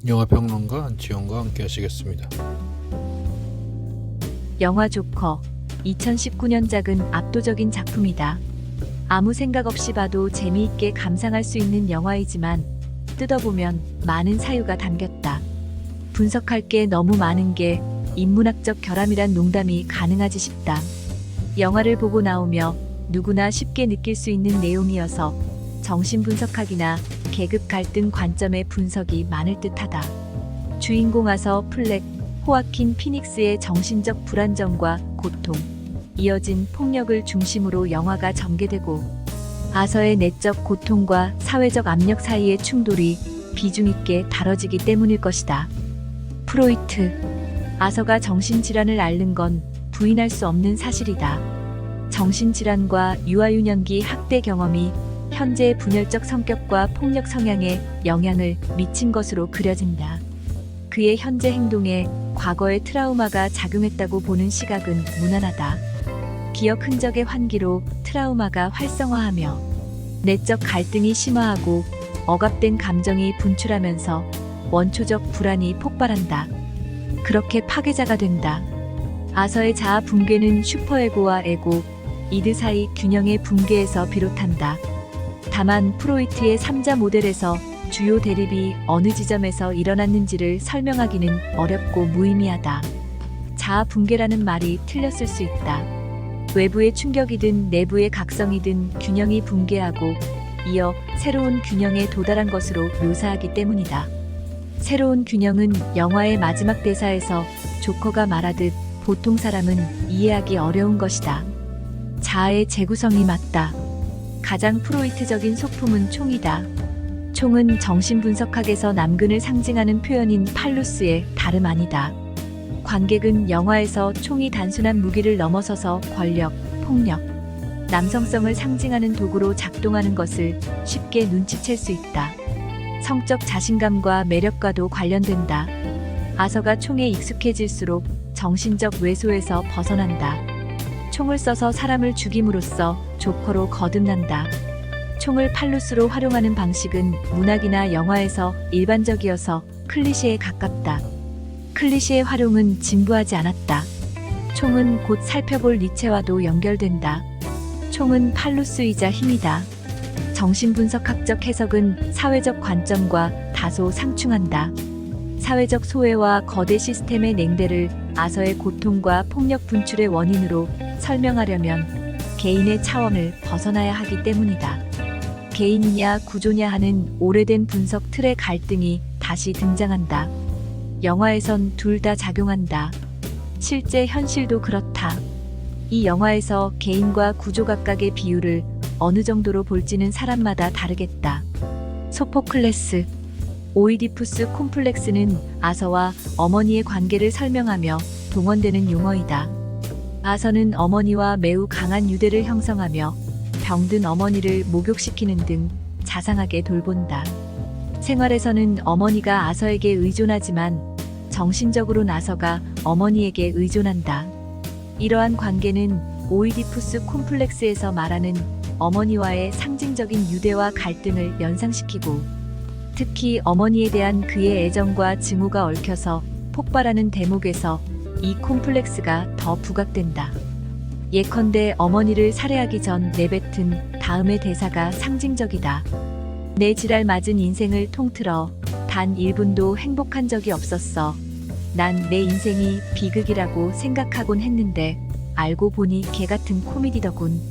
영화평론가 안치홍과 함께 하시겠습니다. 영화 조커, 2019년작은 압도적인 작품이다. 아무 생각 없이 봐도 재미있게 감상할 수 있는 영화이지만 뜯어보면 많은 사유가 담겼다. 분석할 게 너무 많은 게 인문학적 결함이란 농담이 가능하지 싶다. 영화를 보고 나오며 누구나 쉽게 느낄 수 있는 내용이어서 정신분석학이나 계급 갈등 관점의 분석이 많을 듯하다. 주인공 아서 플렉, 호아킨 피닉스의 정신적 불안정과 고통, 이어진 폭력을 중심으로 영화가 전개되고 아서의 내적 고통과 사회적 압력 사이의 충돌이 비중 있게 다뤄지기 때문일 것이다. 프로이트, 아서가 정신질환을 앓는 건 부인할 수 없는 사실이다. 정신질환과 유아유년기 학대 경험이 현재의 분열적 성격과 폭력 성향에 영향을 미친 것으로 그려진다. 그의 현재 행동에 과거의 트라우마가 작용했다고 보는 시각은 무난하다. 기억 흔적의 환기로 트라우마가 활성화하며 내적 갈등이 심화하고 억압된 감정이 분출하면서 원초적 불안이 폭발한다. 그렇게 파괴자가 된다. 아서의 자아 붕괴는 슈퍼에고와 에고, 이들 사이 균형의 붕괴에서 비롯한다. 다만 프로이트의 3자 모델에서 주요 대립이 어느 지점에서 일어났는지를 설명하기는 어렵고 무의미하다. 자아 붕괴라는 말이 틀렸을 수 있다. 외부의 충격이든 내부의 각성이든 균형이 붕괴하고 이어 새로운 균형에 도달한 것으로 묘사하기 때문이다. 새로운 균형은 영화의 마지막 대사에서 조커가 말하듯 보통 사람은 이해하기 어려운 것이다. 자아의 재구성이 맞다. 가장 프로이트적인 소품은 총이다. 총은 정신분석학에서 남근을 상징하는 표현인 팔루스의 다름 아니다. 관객은 영화에서 총이 단순한 무기를 넘어서서 권력, 폭력, 남성성을 상징하는 도구로 작동하는 것을 쉽게 눈치챌 수 있다. 성적 자신감과 매력과도 관련된다. 아서가 총에 익숙해질수록 정신적 외소에서 벗어난다. 총을 써서 사람을 죽임으로써 조커로 거듭난다. 총을 팔루스로 활용하는 방식은 문학이나 영화에서 일반적이어서 클리셰에 가깝다. 클리셰의 활용은 진부하지 않았다. 총은 곧 살펴볼 니체와도 연결된다. 총은 팔루스이자 힘이다. 정신분석학적 해석은 사회적 관점과 다소 상충한다. 사회적 소외와 거대 시스템의 냉대를 아서의 고통과 폭력 분출의 원인으로 설명하려면 개인의 차원을 벗어나야 하기 때문이다. 개인이냐 구조냐 하는 오래된 분석 틀의 갈등이 다시 등장한다. 영화에선 둘 다 작용한다. 실제 현실도 그렇다. 이 영화에서 개인과 구조 각각의 비율을 어느 정도로 볼지는 사람마다 다르겠다. 소포클레스, 오이디푸스 콤플렉스는 아서와 어머니의 관계를 설명하며 동원되는 용어이다. 아서는 어머니와 매우 강한 유대를 형성하며 병든 어머니를 목욕시키는 등 자상하게 돌본다. 생활에서는 어머니가 아서에게 의존하지만 정신적으로는 아서가 어머니에게 의존한다. 이러한 관계는 오이디푸스 콤플렉스에서 말하는 어머니와의 상징적인 유대와 갈등을 연상시키고 특히 어머니에 대한 그의 애정과 증오가 얽혀서 폭발하는 대목에서 이 콤플렉스가 더 부각된다. 예컨대 어머니를 살해하기 전 내뱉은 다음의 대사가 상징적이다. 내 지랄 맞은 인생을 통틀어 단 1분도 행복한 적이 없었어. 난 내 인생이 비극이라고 생각하곤 했는데 알고 보니 개같은 코미디더군.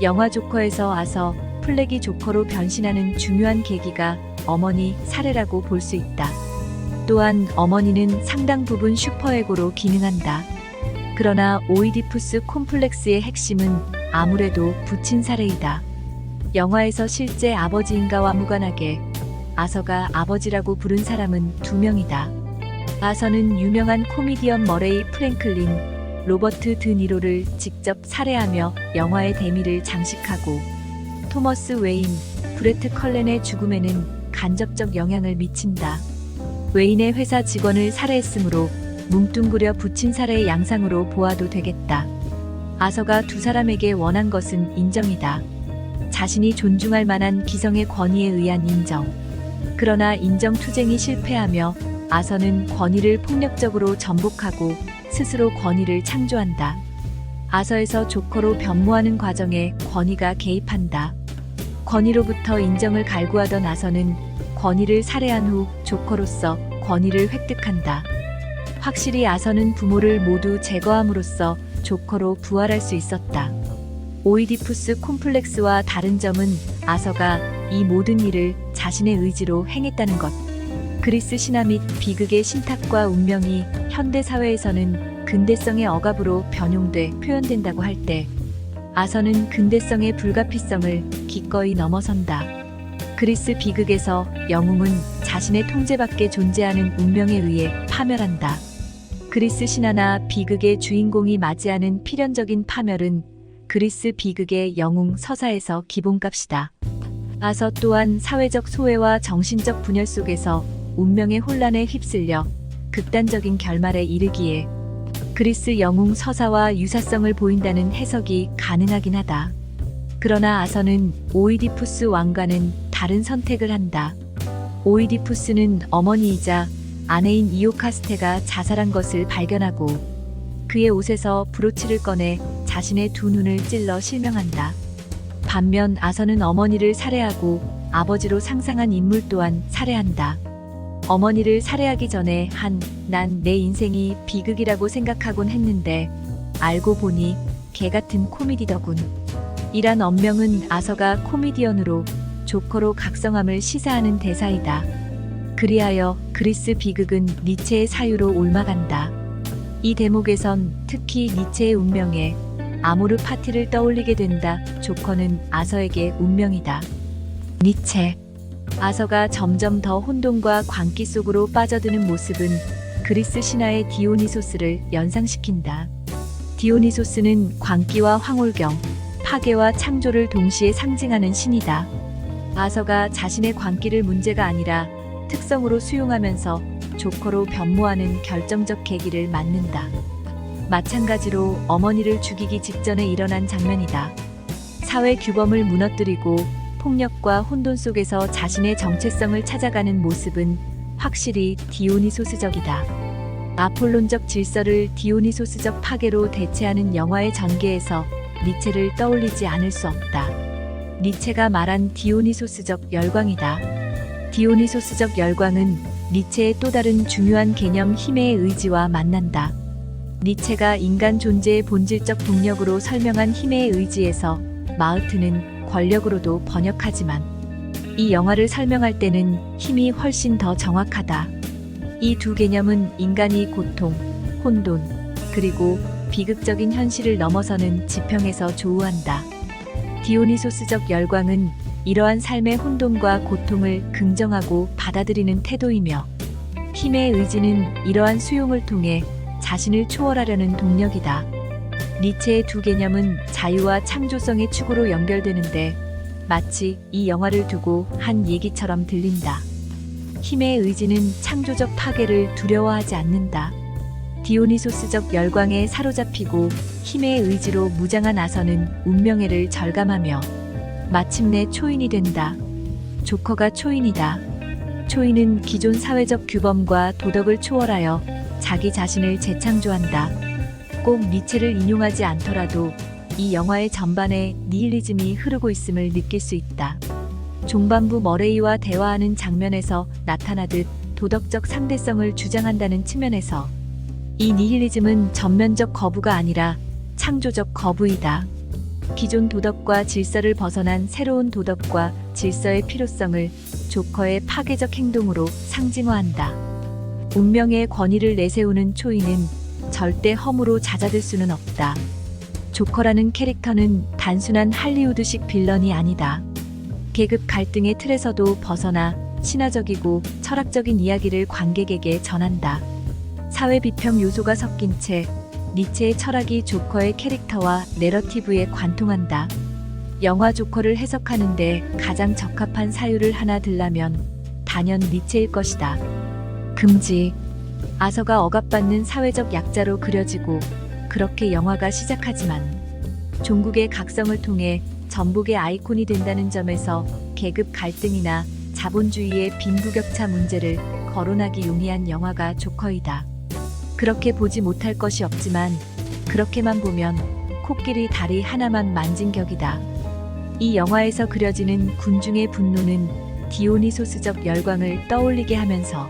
영화 조커에서 아서 플렉이 조커로 변신하는 중요한 계기가 어머니 살해라고 볼 수 있다. 또한 어머니는 상당 부분 슈퍼에고로 기능한다. 그러나 오이디푸스 콤플렉스의 핵심은 아무래도 부친 살해이다. 영화에서 실제 아버지인가와 무관하게 아서가 아버지라고 부른 사람은 2명이다. 아서는 유명한 코미디언 머레이 프랭클린, 로버트 드 니로를 직접 살해하며 영화의 대미를 장식하고 토머스 웨인, 브레트 컬렌의 죽음에는 간접적 영향을 미친다. 웨인의 회사 직원을 살해했으므로 뭉뚱그려 부친 살해의 양상으로 보아도 되겠다. 아서가 두 사람에게 원한 것은 인정이다. 자신이 존중할 만한 기성의 권위에 의한 인정. 그러나 인정투쟁이 실패하며 아서는 권위를 폭력적으로 전복하고 스스로 권위를 창조한다. 아서에서 조커로 변모하는 과정에 권위가 개입한다. 권위로부터 인정을 갈구하던 아서는 권위를 살해한 후 조커로서 권위를 획득한다. 확실히 아서는 부모를 모두 제거함으로써 조커로 부활할 수 있었다. 오이디푸스 콤플렉스와 다른 점은 아서가 이 모든 일을 자신의 의지로 행했다는 것. 그리스 신화 및 비극의 신탁과 운명이 현대 사회에서는 근대성의 억압으로 변용돼 표현된다고 할 때 아서는 근대성의 불가피성을 기꺼이 넘어선다. 그리스 비극에서 영웅은 자신의 통제 밖에 존재하는 운명에 의해 파멸한다. 그리스 신화나 비극의 주인공이 맞이하는 필연적인 파멸은 그리스 비극의 영웅 서사에서 기본값이다. 아서 또한 사회적 소외와 정신적 분열 속에서 운명의 혼란에 휩쓸려 극단적인 결말에 이르기에 그리스 영웅 서사와 유사성을 보인다는 해석이 가능하긴 하다. 그러나 아서는 오이디푸스 왕과는 다른 선택을 한다. 오이디푸스는 어머니이자 아내인 이오카스테가 자살한 것을 발견하고 그의 옷에서 브로치를 꺼내 자신의 두 눈을 찔러 실명한다. 반면 아서는 어머니를 살해하고 아버지로 상상한 인물 또한 살해한다. 어머니를 살해하기 전에 난 내 인생이 비극이라고 생각하곤 했는데 알고 보니 개같은 코미디더군. 이란 언명은 아서가 코미디언으로 조커로 각성함을 시사하는 대사이다. 그리하여 그리스 비극은 니체의 사유로 옮아간다. 이 대목에선 특히 니체의 운명에 아모르 파티를 떠올리게 된다. 조커는 아서에게 운명이다. 니체. 아서가 점점 더 혼돈과 광기 속으로 빠져드는 모습은 그리스 신화의 디오니소스를 연상시킨다. 디오니소스는 광기와 황홀경, 파괴와 창조를 동시에 상징하는 신이다. 아서가 자신의 광기를 문제가 아니라 특성으로 수용하면서 조커로 변모하는 결정적 계기를 맞는다. 마찬가지로 어머니를 죽이기 직전에 일어난 장면이다. 사회 규범을 무너뜨리고 폭력과 혼돈 속에서 자신의 정체성을 찾아가는 모습은 확실히 디오니소스적이다. 아폴론적 질서를 디오니소스적 파괴로 대체하는 영화의 전개에서 니체를 떠올리지 않을 수 없다. 니체가 말한 디오니소스적 열광이다. 디오니소스적 열광은 니체의 또 다른 중요한 개념 힘의 의지와 만난다. 니체가 인간 존재의 본질적 동력으로 설명한 힘의 의지에서 마흐트는 권력으로도 번역하지만 이 영화를 설명할 때는 힘이 훨씬 더 정확하다. 이 두 개념은 인간이 고통, 혼돈, 그리고 비극적인 현실을 넘어서는 지평에서 조우한다. 디오니소스적 열광은 이러한 삶의 혼돈과 고통을 긍정하고 받아들이는 태도이며 힘의 의지는 이러한 수용을 통해 자신을 초월하려는 동력이다. 니체의 두 개념은 자유와 창조성의 축으로 연결되는데 마치 이 영화를 두고 한 얘기처럼 들린다. 힘의 의지는 창조적 파괴를 두려워하지 않는다. 디오니소스적 열광에 사로잡히고 힘의 의지로 무장한 아서는 운명애를 절감하며 마침내 초인이 된다. 조커가 초인이다. 초인은 기존 사회적 규범과 도덕을 초월하여 자기 자신을 재창조한다. 꼭 니체를 인용하지 않더라도 이 영화의 전반에 니힐리즘이 흐르고 있음을 느낄 수 있다. 종반부 머레이와 대화하는 장면에서 나타나듯 도덕적 상대성을 주장한다는 측면에서 이 니힐리즘은 전면적 거부가 아니라 창조적 거부이다. 기존 도덕과 질서를 벗어난 새로운 도덕과 질서의 필요성을 조커의 파괴적 행동으로 상징화한다. 운명의 권위를 내세우는 초인은 절대 허무로 잦아들 수는 없다. 조커라는 캐릭터는 단순한 할리우드식 빌런이 아니다. 계급 갈등의 틀에서도 벗어나 신화적이고 철학적인 이야기를 관객에게 전한다. 사회 비평 요소가 섞인 채 니체의 철학이 조커의 캐릭터와 내러티브에 관통한다. 영화 조커를 해석하는데 가장 적합한 사유를 하나 들라면 단연 니체일 것이다. 금지. 아서가 억압받는 사회적 약자로 그려지고 그렇게 영화가 시작하지만 종국의 각성을 통해 전복의 아이콘이 된다는 점에서 계급 갈등이나 자본주의의 빈부격차 문제를 거론하기 용이한 영화가 조커이다. 그렇게 보지 못할 것이 없지만 그렇게만 보면 코끼리 다리 하나만 만진 격이다. 이 영화에서 그려지는 군중의 분노는 디오니소스적 열광을 떠올리게 하면서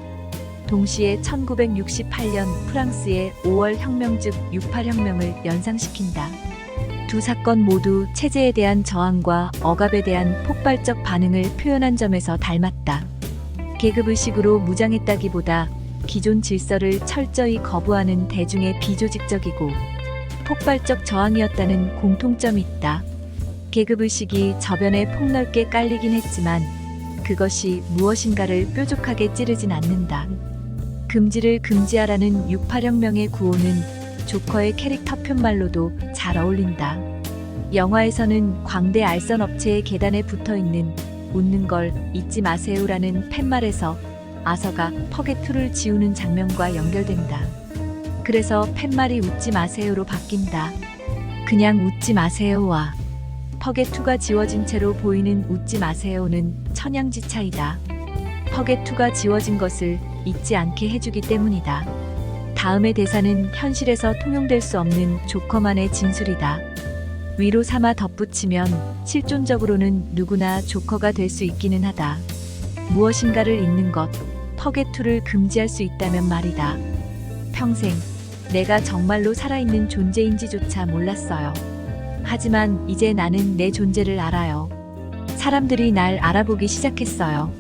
동시에 1968년 프랑스의 5월 혁명 즉 68혁명을 연상시킨다. 두 사건 모두 체제에 대한 저항과 억압에 대한 폭발적 반응을 표현한 점에서 닮았다. 계급의식으로 무장했다기보다 기존 질서를 철저히 거부하는 대중의 비조직적이고 폭발적 저항이었다는 공통점이 있다. 계급의식이 저변에 폭넓게 깔리긴 했지만 그것이 무엇인가를 뾰족하게 찌르진 않는다. 금지를 금지하라는 68혁명의 구호는 조커의 캐릭터 편말로도 잘 어울린다. 영화에서는 광대 알선 업체의 계단에 붙어있는 웃는 걸 잊지 마세요라는 팻말에서 아서가 퍼겟2를 지우는 장면과 연결된다. 그래서 팻말이 웃지 마세요로 바뀐다. 그냥 웃지 마세요와 퍼겟2가 지워진 채로 보이는 웃지 마세요는 천양지차이다. 퍼겟2가 지워진 것을 잊지 않게 해주기 때문이다. 다음의 대사는 현실에서 통용될 수 없는 조커만의 진술이다. 위로 삼아 덧붙이면 실존적으로는 누구나 조커가 될 수 있기는 하다. 무엇인가를 잊는 것, 퍼겟2를 금지할 수 있다면 말이다. 평생 내가 정말로 살아있는 존재인지조차 몰랐어요. 하지만 이제 나는 내 존재를 알아요. 사람들이 날 알아보기 시작했어요.